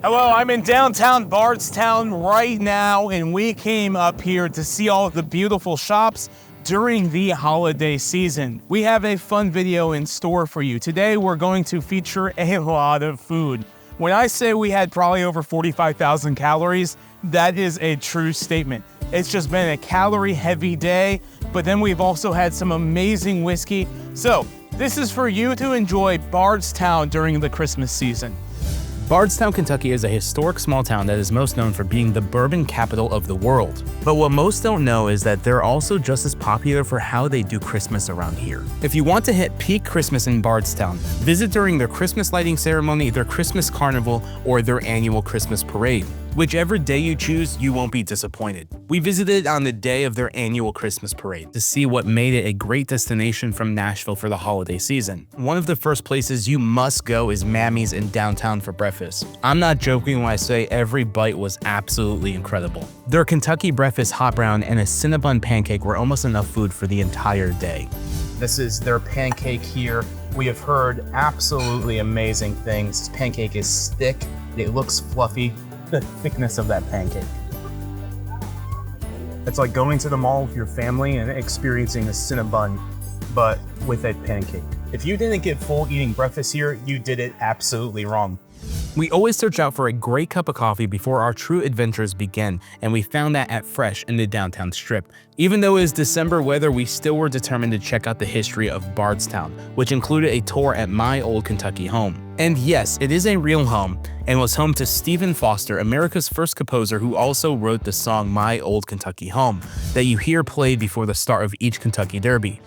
Hello, I'm in downtown Bardstown right now, and we came up here to see all of the beautiful shops during the holiday season. We have a fun video in store for you. Today, we're going to feature a lot of food. When I say we had probably over 45,000 calories, that is a true statement. It's just been a calorie-heavy day, but then we've also had some amazing whiskey. So, this is for you to enjoy Bardstown during the Christmas season. Bardstown, Kentucky is a historic small town that is most known for being the bourbon capital of the world. But what most don't know is that they're also just as popular for how they do Christmas around here. If you want to hit peak Christmas in Bardstown, visit during their Christmas lighting ceremony, their Christmas carnival, or their annual Christmas parade. Whichever day you choose, you won't be disappointed. We visited on the day of their annual Christmas parade to see what made it a great destination from Nashville for the holiday season. One of the first places you must go is Mammy's in downtown for breakfast. I'm not joking when I say every bite was absolutely incredible. Their Kentucky breakfast hot brown and a Cinnabon pancake were almost enough food for the entire day. This is their pancake here. We have heard absolutely amazing things. This pancake is thick, it looks fluffy. The thickness of that pancake. It's like going to the mall with your family and experiencing a Cinnabon, but with a pancake. If you didn't get full eating breakfast here, you did it absolutely wrong. We always search out for a great cup of coffee before our true adventures begin, and we found that at Fresh in the downtown strip. Even though it was December weather, we still were determined to check out the history of Bardstown, which included a tour at my old Kentucky home. And yes, it is a real home, and was home to Stephen Foster, America's first composer who also wrote the song My Old Kentucky Home, that you hear played before the start of each Kentucky Derby.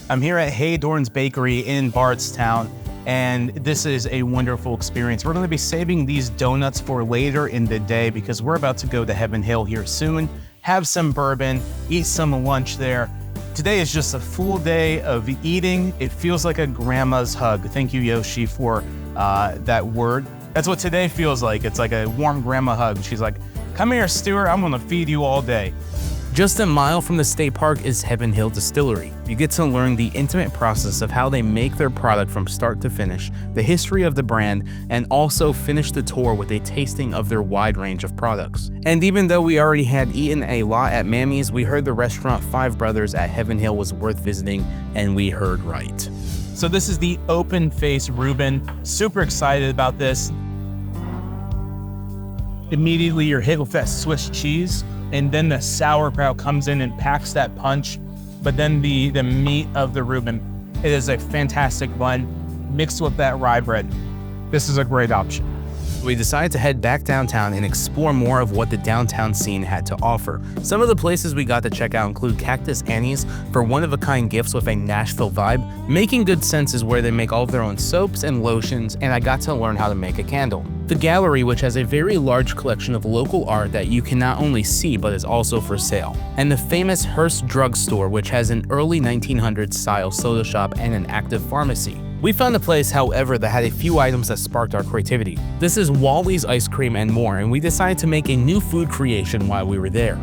I'm here at Haydorn's Bakery in Bardstown, and this is a wonderful experience. We're going to be saving these donuts for later in the day because we're about to go to Heaven Hill here soon, have some bourbon, eat some lunch there. Today is just a full day of eating. It feels like a grandma's hug. Thank you, Yoshi, for that word. That's what today feels like. It's like a warm grandma hug. She's like, come here, Stuart, I'm going to feed you all day. Just a mile from the state park is Heaven Hill Distillery. You get to learn the intimate process of how they make their product from start to finish, the history of the brand, and also finish the tour with a tasting of their wide range of products. And even though we already had eaten a lot at Mammy's, we heard the restaurant Five Brothers at Heaven Hill was worth visiting, and we heard right. So this is the open face Reuben. Super excited about this. Immediately you're hit with that Swiss cheese, and then the sauerkraut comes in and packs that punch, but then the meat of the Reuben. It is a fantastic blend mixed with that rye bread. This is a great option. We decided to head back downtown and explore more of what the downtown scene had to offer. Some of the places we got to check out include Cactus Annie's for one-of-a-kind gifts with a Nashville vibe. Making Good Sense is where they make all of their own soaps and lotions, and I got to learn how to make a candle. The Gallery, which has a very large collection of local art that you can not only see but is also for sale. And the famous Hearst Drugstore, which has an early 1900s style soda shop and an active pharmacy. We found a place, however, that had a few items that sparked our creativity. This is Wally's ice cream and more, and we decided to make a new food creation while we were there.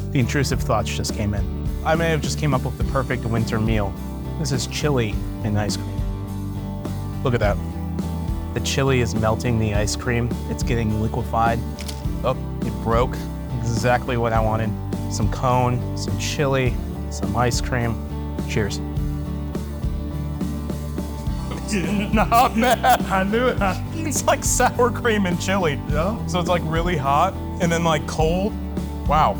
The intrusive thoughts just came in. I may have just came up with the perfect winter meal. This is chili and ice cream. Look at that. The chili is melting the ice cream. It's getting liquefied. Oh, it broke. Exactly what I wanted. Some cone, some chili, some ice cream. Cheers. Not bad. I knew it. It's like sour cream and chili. Yeah. So it's like really hot and then like cold. Wow.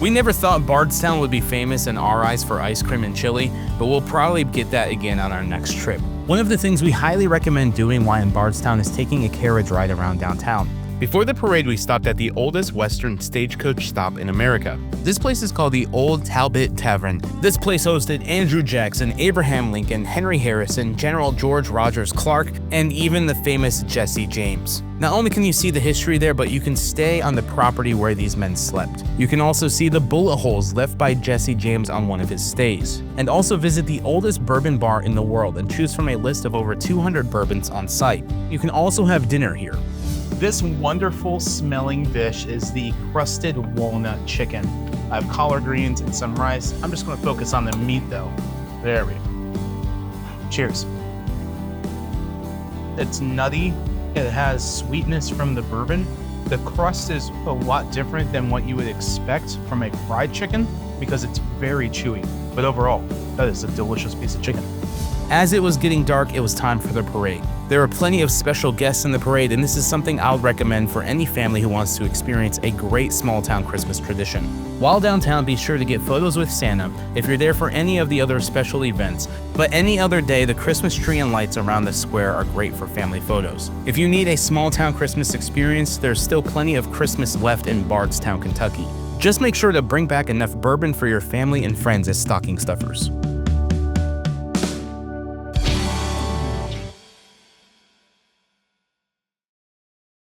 We never thought Bardstown would be famous in our eyes for ice cream and chili, but we'll probably get that again on our next trip. One of the things we highly recommend doing while in Bardstown is taking a carriage ride around downtown. Before the parade, we stopped at the oldest Western stagecoach stop in America. This place is called the Old Talbot Tavern. This place hosted Andrew Jackson, Abraham Lincoln, Henry Harrison, General George Rogers Clark, and even the famous Jesse James. Not only can you see the history there, but you can stay on the property where these men slept. You can also see the bullet holes left by Jesse James on one of his stays. And also visit the oldest bourbon bar in the world and choose from a list of over 200 bourbons on site. You can also have dinner here. This wonderful smelling dish is the Crusted Walnut Chicken. I have collard greens and some rice. I'm just going to focus on the meat though. There we go. Cheers. It's nutty It has sweetness from the bourbon. The crust is a lot different than what you would expect from a fried chicken because it's very chewy. But overall, that is a delicious piece of chicken. As it was getting dark, it was time for the parade. There were plenty of special guests in the parade, and this is something I'll recommend for any family who wants to experience a great small-town Christmas tradition. While downtown, be sure to get photos with Santa if you're there for any of the other special events, but any other day, the Christmas tree and lights around the square are great for family photos. If you need a small-town Christmas experience, there's still plenty of Christmas left in Bardstown, Kentucky. Just make sure to bring back enough bourbon for your family and friends as stocking stuffers.